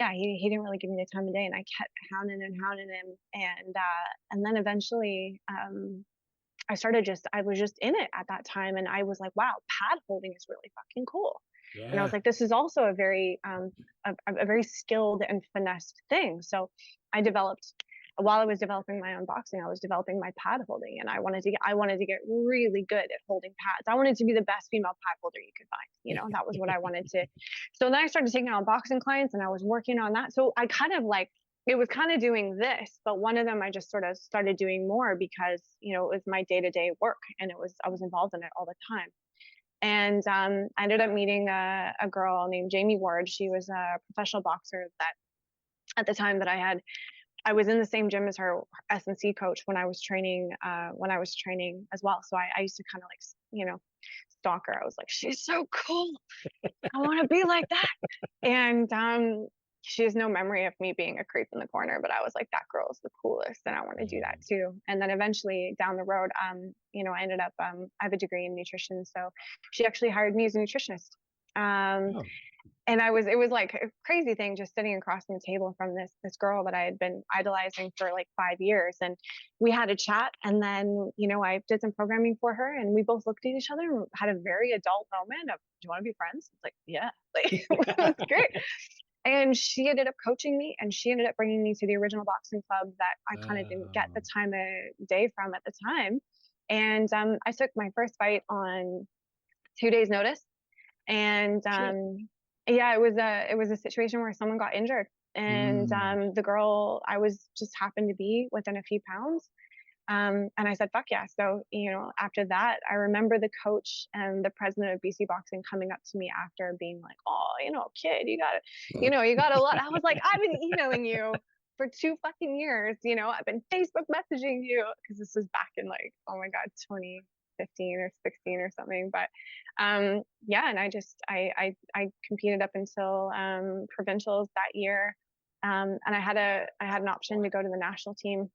yeah, he didn't really give me the time of day, and I kept hounding him, and then eventually, I was just in it at that time, and I was like, wow, pad holding is really fucking cool. And I was Yeah. like, this is also a very skilled and finessed thing. So I developed, while I was developing my own boxing, I was developing my pad holding, and I wanted to get really good at holding pads. I wanted to be the best female pad holder you could find. That was what I wanted to. So then I started taking on boxing clients, and I was working on that. So I kind of like, it was kind of doing this, but one of them I just sort of started doing more because, it was my day-to-day work, and I was involved in it all the time. And I ended up meeting a girl named Jamie Ward. She was a professional boxer that at the time that I was in the same gym as her S&C coach when I was training as well. So I used to kind of like, stalk her. I was like, she's so cool. I want to be like that. And she has no memory of me being a creep in the corner, but I was like, that girl is the coolest, and I want to do that too. And then eventually down the road, I ended up, I have a degree in nutrition, so she actually hired me as a nutritionist. Um, Oh, and it was like a crazy thing, just sitting across from the table from this girl that I had been idolizing for like 5 years. And we had a chat, and then, I did some programming for her, and we both looked at each other and had a very adult moment of, do you want to be friends? It's like, yeah, like, it was great. And she ended up coaching me, and she ended up bringing me to the original boxing club that I kind of didn't get the time of day from at the time. And I took my first fight on 2 days' notice. And shit. yeah, it was a situation where someone got injured, and Mm. the girl I was just happened to be within a few pounds. And I said, fuck yeah. So, after that, I remember the coach and the president of BC Boxing coming up to me after, being like, oh, kid, you got a lot. I was like, I've been emailing you for 2 fucking years. I've been Facebook messaging you, because this was back in like, oh my God, 2015 or 16 or something. But yeah, and I competed up until provincials that year. And I had an option to go to the national team,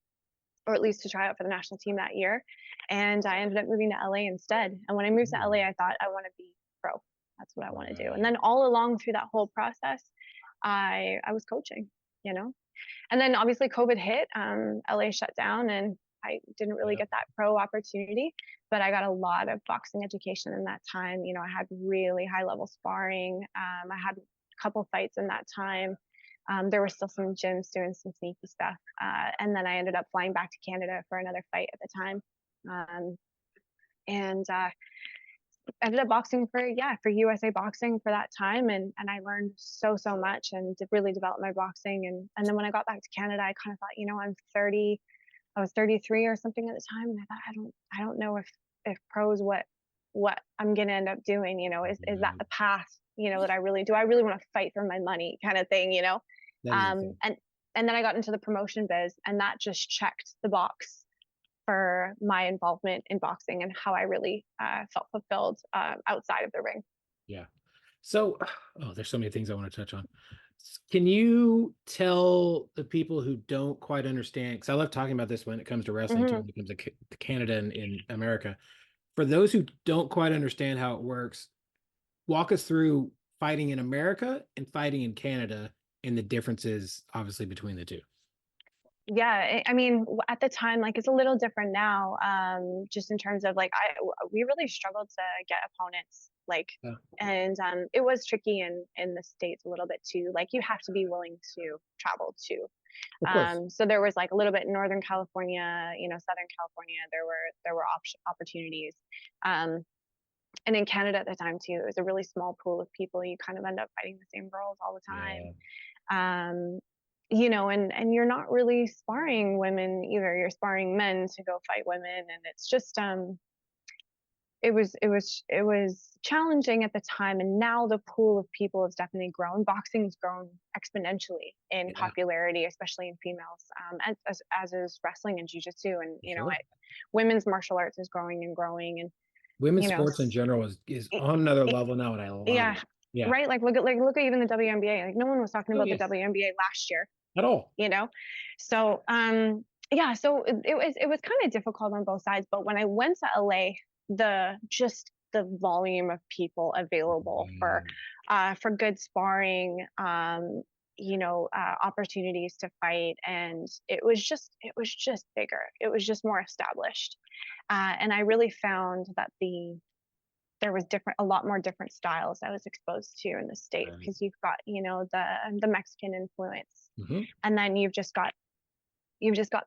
or at least to try out for the national team that year. And I ended up moving to LA instead. And when I moved to LA, I thought, I want to be pro. That's what I want to do. And Right. then all along through that whole process, I was coaching, you know. And then obviously COVID hit, LA shut down, and I didn't really Yeah. get that pro opportunity, but I got a lot of boxing education in that time. I had really high level sparring. I had a couple fights in that time. There were still some gyms doing some sneaky stuff. And then I ended up flying back to Canada for another fight at the time. Um, and ended up boxing for USA Boxing for that time, and I learned so much, and really developed my boxing. And then when I got back to Canada, I kind of thought, I'm 30, I was 33 or something at the time, and I thought, I don't know if pro is what I'm gonna end up doing. Is that Yeah. the path, that I really do? I really want to fight for my money, kind of thing. That is the Um, thing. and and then I got into the promotion biz, and that just checked the box for my involvement in boxing, and how I really felt fulfilled outside of the ring. Yeah. So, oh, there's so many things I want to touch on. Can you tell the people who don't quite understand? Because I love talking about this when it comes to wrestling too, Mm-hmm. when it comes to Canada and in America. For those who don't quite understand how it works, walk us through fighting in America and fighting in Canada and the differences, obviously, between the two. Yeah, I mean, at the time, like, it's a little different now, just in terms of like, we really struggled to get opponents, like, Yeah, and it was tricky in the States a little bit too. Like, you have to be willing to travel too. of course. So there was like a little bit in Northern California, Southern California, there were opportunities. Um, and in Canada at the time too, it was a really small pool of people. You kind of end up fighting the same girls all the time. Yeah. Um, and you're not really sparring women either. You're sparring men to go fight women, and it's just it was challenging at the time. And now the pool of people has definitely grown. Boxing's grown exponentially in Yeah, popularity, especially in females, as is wrestling and jujitsu. And for sure. women's martial arts is growing and growing. And Women's you know, sports in general is it, on another it, level now, and I love yeah, it. Yeah. right. Look at even the WNBA. Like, no one was talking Oh, about the yes. WNBA last year. At all. you know so yeah, so it was kind of difficult on both sides. But when I went to LA, the volume of people available Yeah. for good sparring, opportunities to fight, and it was just bigger. It was just more established, and I really found that there was a lot more different styles I was exposed to in the States, Right. because you've got, the Mexican influence, Mhm. and then you've just got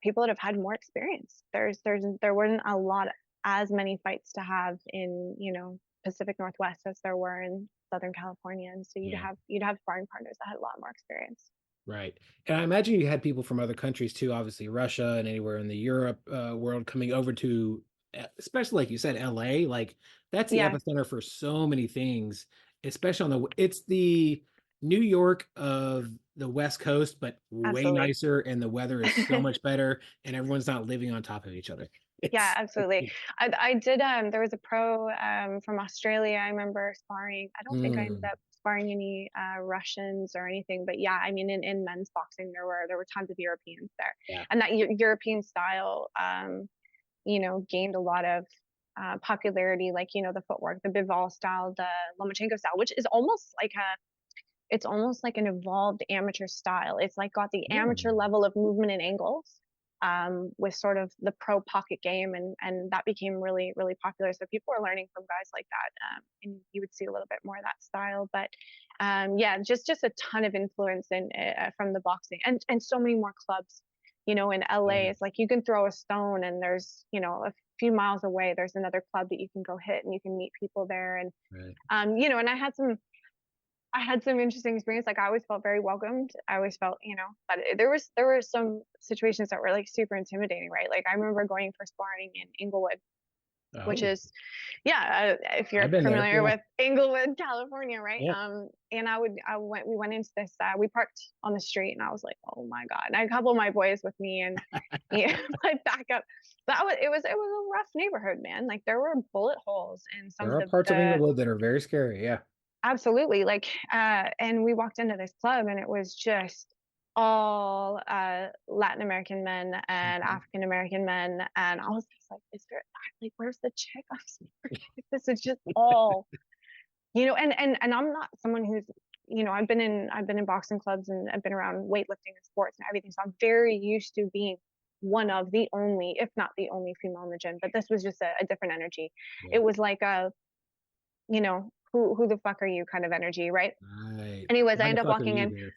people that have had more experience. There weren't a lot as many fights to have in, Pacific Northwest as there were in Southern California, and so you'd Yeah. have you'd have sparring partners that had a lot more experience. Right. And I imagine you had people from other countries too, obviously Russia and anywhere in the Europe world coming over to, especially like you said, LA. Like that's the Yeah, epicenter for so many things, especially it's the New York of the West Coast, but way absolutely. nicer, and the weather is so much better, and everyone's not living on top of each other. Yeah, It's absolutely. I did, there was a pro, from Australia, I remember sparring. I don't think I ended Mm, up sparring any, Russians or anything, but yeah, I mean, in men's boxing, there were tons of Europeans there. yeah. And that European style, gained a lot of, popularity, like, the footwork, the Bivol style, the Lomachenko style, which is almost like an evolved amateur style. It's like got the amateur Mm, level of movement and angles, with sort of the pro pocket game, and that became really really popular. So people are learning from guys like that, and you would see a little bit more of that style. But yeah, just a ton of influence from the boxing, and so many more clubs. In LA, yeah. it's like you can throw a stone, and there's a few miles away there's another club that you can go hit, and you can meet people there. And Right. and I had some interesting experience. Like, I always felt very welcomed. I always felt, but there were some situations that were like super intimidating, right? Like, I remember going for sparring in Inglewood, which Oh, is, yeah, if I've you're been there. familiar Yeah. with Inglewood, California, right? Yeah. And we went into this, we parked on the street, and I was like, oh my God. And I had a couple of my boys with me, and yeah, my backup. It was a rough neighborhood, man. Like, there were bullet holes in some There of are parts of the Inglewood that are very scary. Yeah. Absolutely. Like, and we walked into this club, and it was just all Latin American men and Mhm. African American men. And I was just like, where's the chick? I'm sorry. Like, this is just all, and I'm not someone who's, I've been in boxing clubs, and I've been around weightlifting and sports and everything. So I'm very used to being one of the only, if not the only female in the gym. But this was just a different energy. Yeah. It was like who the fuck are you kind of energy, right? Right. Anyways, I Why the end up fuck are walking you in. here?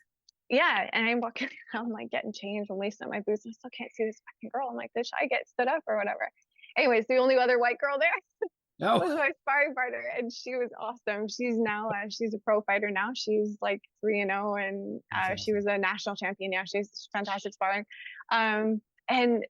Yeah, and I'm walking I'm like getting changed. I'm lacing up my boots. I still can't see this fucking girl. I'm like, did I get stood up or whatever? Anyways, the only other white girl there No. was my sparring partner, and she was awesome. She's a pro fighter now. She's like 3-0, and That's she awesome. was a national champion. Yeah, she's fantastic sparring. And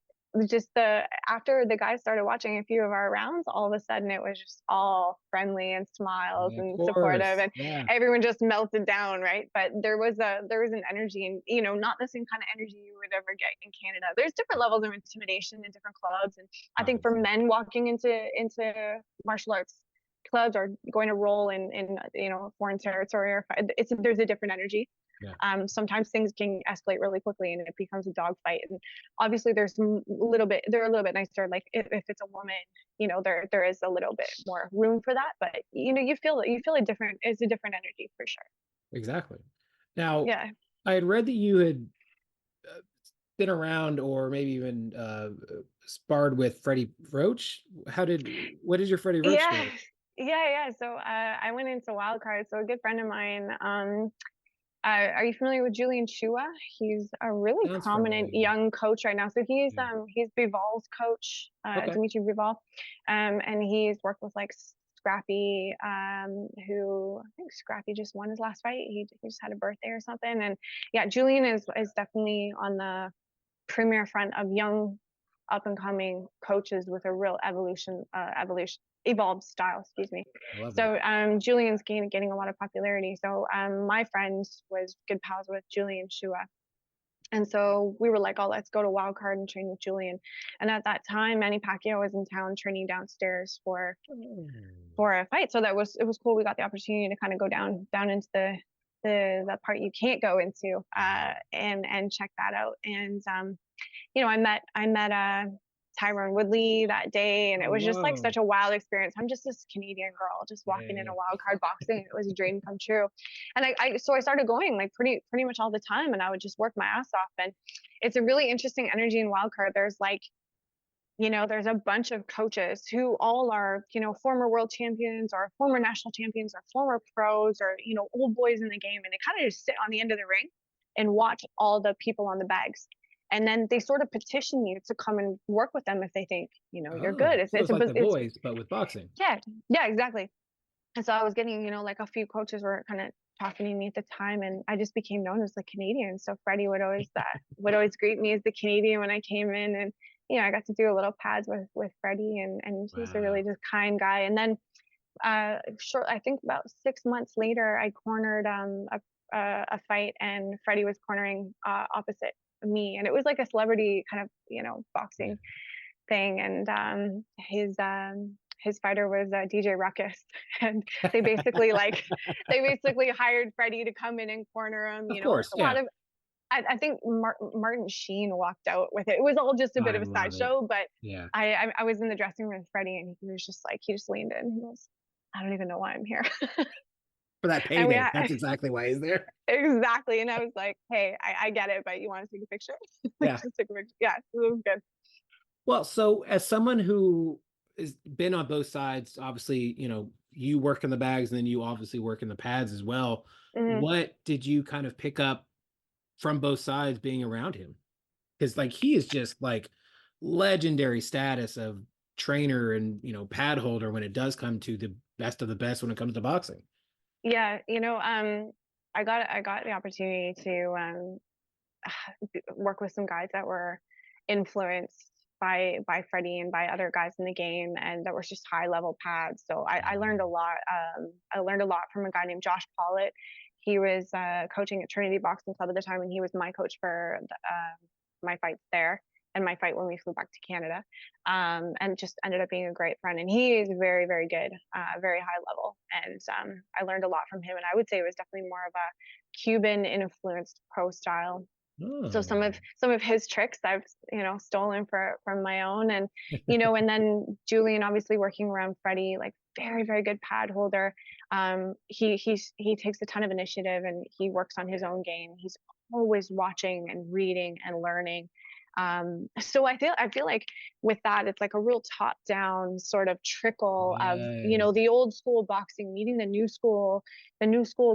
just the after the guys started watching a few of our rounds, all of a sudden it was just all friendly and smiles Yeah, of and supportive, course. and Yeah. everyone just melted down, right? But there was an energy, and not the same kind of energy you would ever get in Canada. There's different levels of intimidation in different clubs, and I think for Obviously. men walking into martial arts clubs, or going to roll in foreign territory, or there's a different energy. Yeah. Sometimes things can escalate really quickly, and it becomes a dogfight. And obviously, they're a little bit nicer. Like, if it's a woman, there is a little bit more room for that. But you feel it's a different energy for sure. Exactly. Now, Yeah. I had read that you had uh, been around or maybe even sparred with Freddie Roach. What is your Freddie Roach Yeah. story? Yeah. So I went into wild card. So a good friend of mine, are you familiar with Julian Chua? He's a really Sounds prominent familiar. young coach right now. So Yeah. he's Bival's coach, Okay. Dimitri Bival, and he's worked with like Scrappy, who I think Scrappy just won his last fight. He just had a birthday or something. And yeah, Julian is definitely on the premier front of young, up and coming coaches with a real evolved style, excuse me. I love it. So Julian's getting a lot of popularity. So my friend was good pals with Julian Shua. And so we were like, oh, let's go to Wildcard and train with Julian. And at that time, Manny Pacquiao was in town training downstairs Oh, for a fight. So it was cool. We got the opportunity to kind of go down into the part you can't go into, right. and check that out. And I met Tyrone Woodley that day, and Oh, it was just like whoa. such a wild experience. I'm just this Canadian girl just walking in Yeah. a wild card boxing. It was a dream come true, and so I started going like pretty much all the time, and I would just work my ass off. And it's a really interesting energy in wild card. There's like, there's a bunch of coaches who all are, former world champions or former national champions or former pros or, old boys in the game. And they kind of just sit on the end of the ring and watch all the people on the bags. And then they sort of petition you to come and work with them if they think, you're good. Oh, so it's like The It's Boys, but with boxing. yeah, yeah, exactly. And so I was getting, like a few coaches were kind of talking to me at the time, and I just became known as the Canadian. So Freddie would always greet me as the Canadian when I came in, and I got to do a little pads with Freddie, and he's a really Wow. just kind guy. And then I think about 6 months later, I cornered a fight, and Freddie was cornering opposite me, and it was like a celebrity kind of Yeah. boxing thing. And his fighter was DJ Ruckus, and they basically like they basically hired Freddie to come in and corner him. Of It's course. a lot Yeah. of I think Martin Sheen walked out with it. It was all just a bit I of a love it. sideshow, but Yeah. I was in the dressing room with Freddie, and he was just like he just leaned in. He goes, "I don't even know why I'm here," For that and we payday. had, That's exactly why he's there. exactly. And I was like, "Hey, I get it, but you want to take a picture?" We Yeah. just took a picture. Yeah, it was good. Well, so as someone who has been on both sides, obviously, you work in the bags and then you obviously work in the pads as well. Mhm. What did you kind of pick up from both sides being around him? Because like he is just like legendary status of trainer and pad holder when it does come to the best of the best when it comes to boxing. Yeah, I got the opportunity to work with some guys that were influenced by Freddie and by other guys in the game, and that was just high level pads. So I learned a lot. I learned a lot from a guy named Josh Pollitt. He was coaching at Trinity Boxing Club at the time, and he was my coach for my fights there and my fight when we flew back to Canada. And just ended up being a great friend. And he is very, very good, very high level. And I learned a lot from him. And I would say it was definitely more of a Cuban influenced pro style. So Oh, some of his tricks I've stolen from my own. And and then Julian obviously working around Freddie, like very, very good pad holder. He takes a ton of initiative, and he works on his own game. He's always watching and reading and learning. So I feel like with that, it's like a real top down sort of trickle of yes. the old school boxing meeting the new school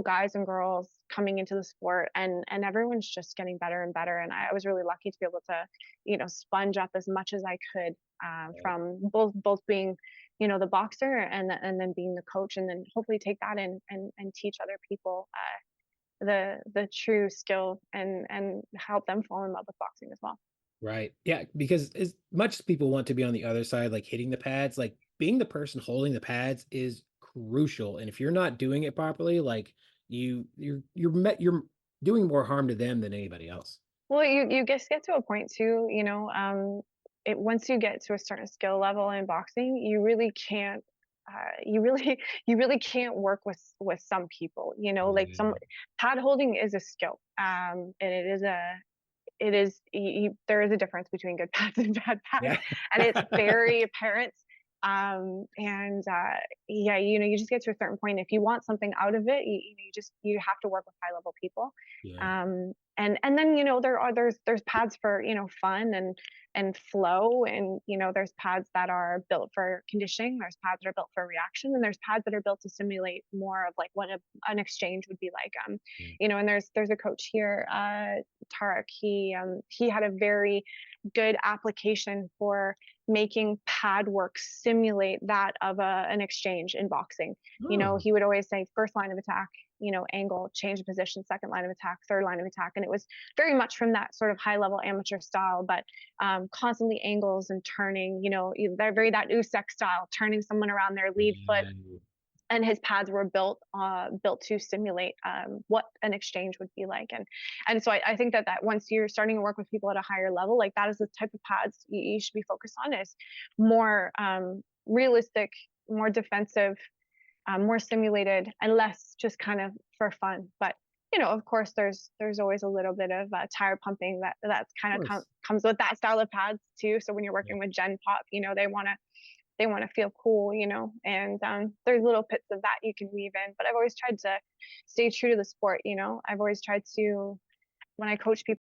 guys and girls coming into the sport, and everyone's just getting better and better. And I was really lucky to be able to sponge up as much as I could, from both being the boxer, and then being the coach, and then hopefully take that and teach other people the true skill, and help them fall in love with boxing as well. Right. Yeah, because as much as people want to be on the other side, like hitting the pads, like being the person holding the pads is crucial. And if you're not doing it properly, like you're doing more harm to them than anybody else. Well, you just get to a point too, it once you get to a certain skill level in boxing, you really can't you really you really can't work with some people, like some Yeah. pad holding is a skill. And there is a difference between good pads and bad pads, Yeah. and it's very apparent. And yeah, you just get to a certain point. If you want something out of it, you have to work with high level people. Yeah. And then there's pads for fun and flow, and there's pads that are built for conditioning. There's pads that are built for reaction, and there's pads that are built to simulate more of like what an exchange would be like. Yeah. And there's a coach here, Tarek. He had a very good application for making pad work simulate that of an exchange in boxing. Oh, He would always say first line of attack, angle, change of position, second line of attack, third line of attack. And it was very much from that sort of high level amateur style, but constantly angles and turning, they're very that Usek style, turning someone around their lead foot. yeah. And his pads were built to simulate what an exchange would be like. And so I think that once you're starting to work with people at a higher level, like that is the type of pads you should be focused on, is more realistic, more defensive, more simulated, and less just kind of for fun. But of course, there's always a little bit of tire pumping that's Of kind of course. comes with that style of pads too. So when you're Yeah. working with Gen Pop, they want to feel cool, and there's little bits of that you can weave in. But I've always tried to stay true to the sport. I've always tried to when I coach people.